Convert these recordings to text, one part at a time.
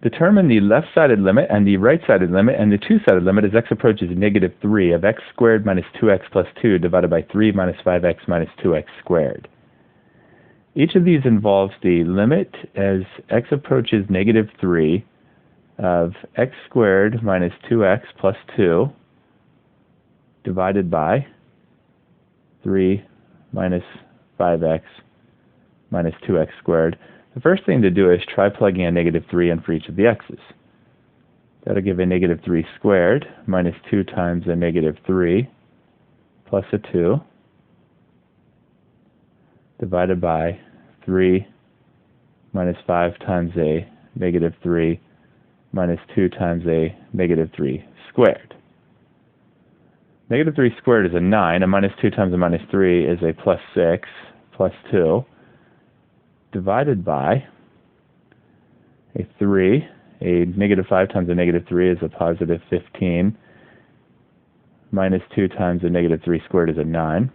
Determine the left-sided limit and the right-sided limit and the two-sided limit as x approaches negative 3 of x squared minus 2x plus 2 divided by 3 minus 5x minus 2x squared. Each of these involves the limit as x approaches negative 3 of x squared minus 2x plus 2 divided by 3 minus 5x minus 2x squared. The first thing to do is try plugging a negative 3 in for each of the x's. That'll give a negative 3 squared minus 2 times a negative 3 plus a 2 divided by 3 minus 5 times a negative 3 minus 2 times a negative 3 squared. Negative 3 squared is a 9, a minus 2 times a minus 3 is a plus 6 plus 2 divided by a 3, a negative 5 times a negative 3 is a positive 15, minus 2 times a negative 3 squared is a 9.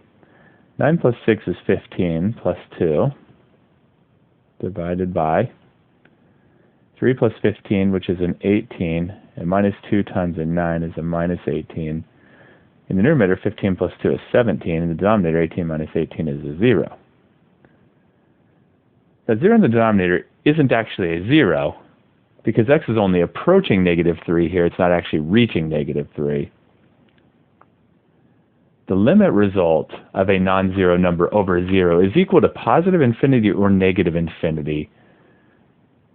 9 plus 6 is 15 plus 2 divided by 3 plus 15, which is an 18, and minus 2 times a 9 is a minus 18. In the numerator, 15 plus 2 is 17. In the denominator, 18 minus 18 is a 0. That 0 in the denominator isn't actually a 0, because x is only approaching negative 3 here. It's not actually reaching negative 3. The limit result of a non-zero number over 0 is equal to positive infinity or negative infinity,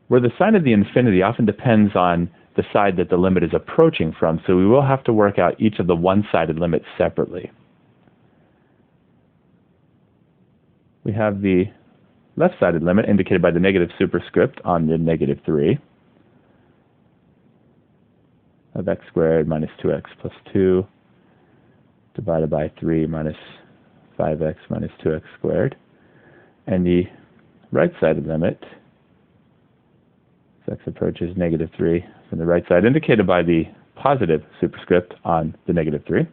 where the sign of the infinity often depends on the side that the limit is approaching from, so we will have to work out each of the one-sided limits separately. We have the left-sided limit indicated by the negative superscript on the negative 3 of x squared minus 2x plus 2 divided by 3 minus 5x minus 2x squared. And the right-sided limit, as x approaches negative 3 from the right side, indicated by the positive superscript on the negative 3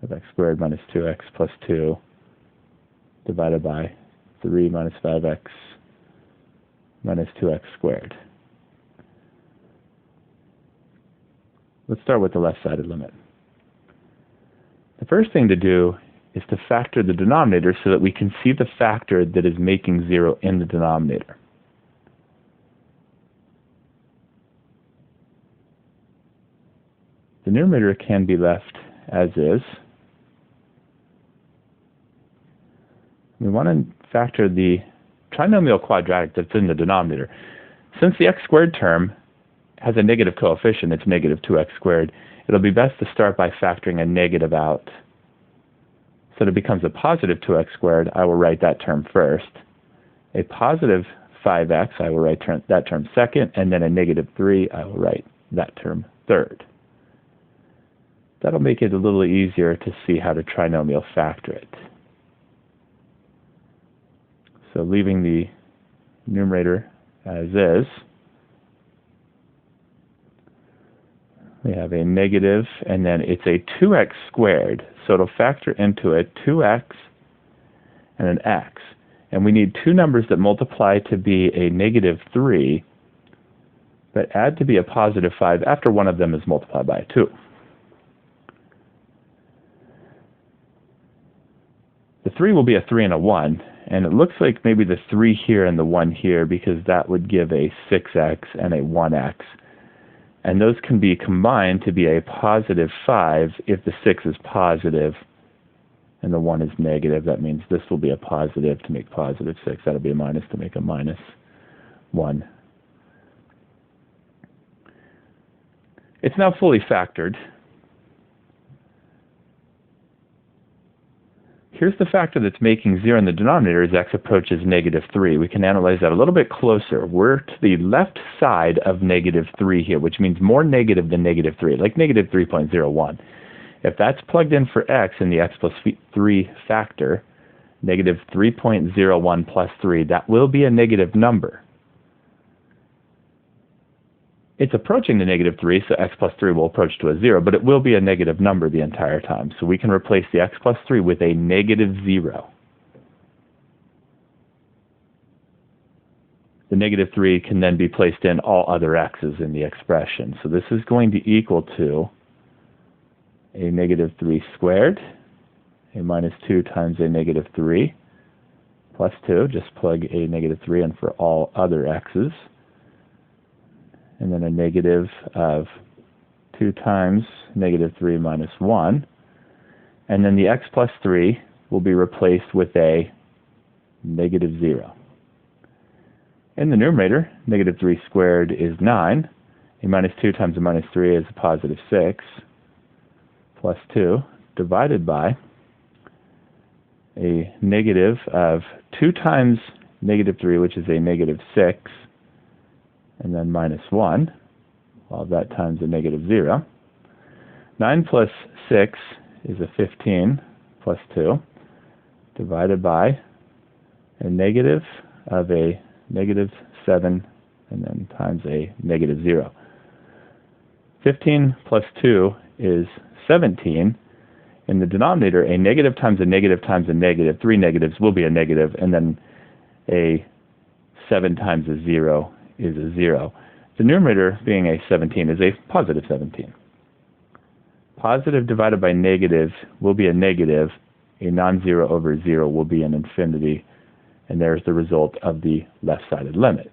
of x squared minus 2x plus 2 divided by 3 minus 5x minus 2x squared. Let's start with the left-sided limit. The first thing to do is to factor the denominator so that we can see the factor that is making 0 in the denominator. The numerator can be left as is. We want to factor the trinomial quadratic that's in the denominator. Since the x squared term has a negative coefficient, it's negative 2x squared, it'll be best to start by factoring a negative out. So that it becomes a positive 2x squared, I will write that term first. A positive 5x, I will write that term second, and then a negative 3, I will write that term third. That'll make it a little easier to see how to trinomial factor it. So leaving the numerator as is, we have a negative, and then it's a 2x squared, so it'll factor into it 2x and an x. And we need two numbers that multiply to be a negative 3, but add to be a positive 5 after one of them is multiplied by a 2. The 3 will be a 3 and a 1, and it looks like maybe the 3 here and the 1 here, because that would give a 6x and a 1x. And those can be combined to be a positive 5 if the 6 is positive and the 1 is negative. That means this will be a positive to make positive 6. That'll be a minus to make a minus 1. It's now fully factored. Here's the factor that's making 0 in the denominator as x approaches negative 3. We can analyze that a little bit closer. We're to the left side of negative 3 here, which means more negative than negative 3, like negative 3.01. If that's plugged in for x in the x plus 3 factor, negative 3.01 plus 3, that will be a negative number. It's approaching the negative 3, so x plus 3 will approach to a 0, but it will be a negative number the entire time. So we can replace the x plus 3 with a negative 0. the negative 3 can then be placed in all other x's in the expression. So this is going to equal to a negative 3 squared, a minus 2 times a negative 3, plus 2. Just plug a negative 3 in for all other x's. And then a negative of 2 times negative 3 minus 1. And then the x plus 3 will be replaced with a negative 0. In the numerator, negative 3 squared is 9. A minus 2 times a minus 3 is a positive 6, plus 2, divided by a negative of 2 times negative 3, which is a negative 6, and then minus 1, all that times a negative 0. 9 plus 6 is a 15, plus 2, divided by a negative of a negative 7, and then times a negative 0. 15 plus 2 is 17. In the denominator, a negative times a negative times a negative, 3 negatives will be a negative, and then a 7 times a 0 is a 0. The numerator, being a 17, is a positive 17. Positive divided by negative will be a negative. A non-zero over 0 will be an infinity. And there's the result of the left-sided limit.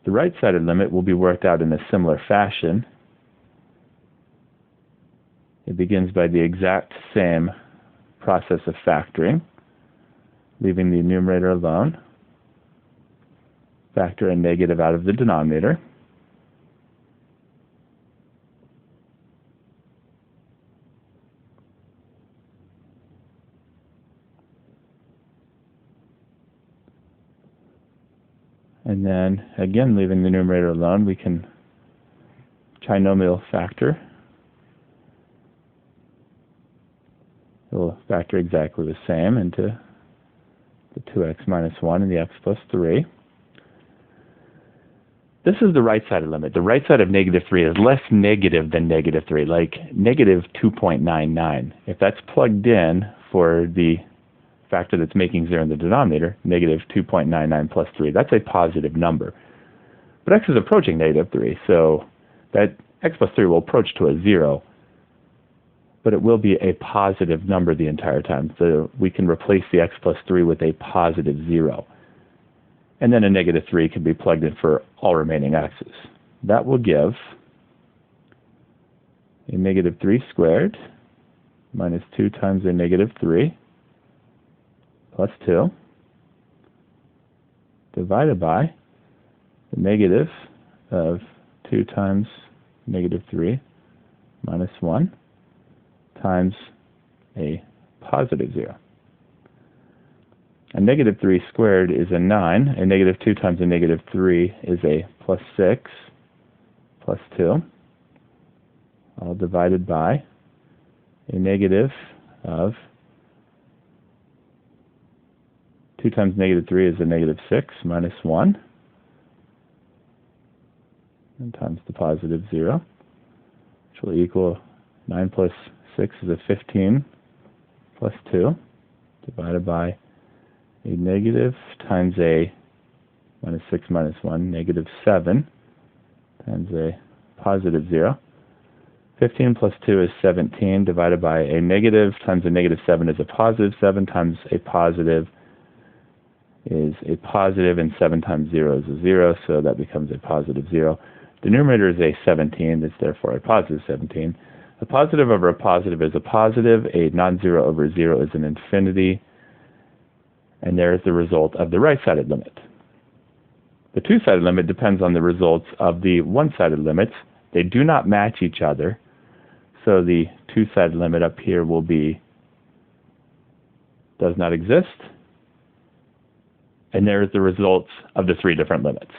The right-sided limit will be worked out in a similar fashion. It begins by the exact same process of factoring, leaving the numerator alone. Factor a negative out of the denominator. And then, again, leaving the numerator alone, we can trinomial factor. It will factor exactly the same into the 2x minus 1 and the x plus 3. This is the right-sided limit. The right side of negative 3 is less negative than negative 3, like negative 2.99. If that's plugged in for the factor that's making 0 in the denominator, negative 2.99 plus 3, that's a positive number. But x is approaching negative 3, so that x plus 3 will approach to a 0, but it will be a positive number the entire time. So we can replace the x plus 3 with a positive 0. And then a negative 3 can be plugged in for all remaining x's. That will give a negative 3 squared minus 2 times a negative 3 plus 2 divided by the negative of 2 times negative 3 minus 1 times a positive 0. A negative 3 squared is a 9. A negative 2 times a negative 3 is a plus 6 plus 2, all divided by a negative of 2 times negative 3 is a negative 6 minus 1, and times the positive 0, which will equal 9 plus 6 is a 15 plus 2, divided by a negative times a minus 6 minus 1, negative 7, times a positive 0. 15 plus 2 is 17, divided by a negative times a negative 7 is a positive 7, times a positive is a positive, and 7 times 0 is a 0, so that becomes a positive 0. The numerator is a 17, it's therefore a positive 17. A positive over a positive is a positive, a non-zero over 0 is an infinity, and there is the result of the right-sided limit. The two-sided limit depends on the results of the one-sided limits. They do not match each other, so the two-sided limit up here will be does not exist. And there's the results of the three different limits.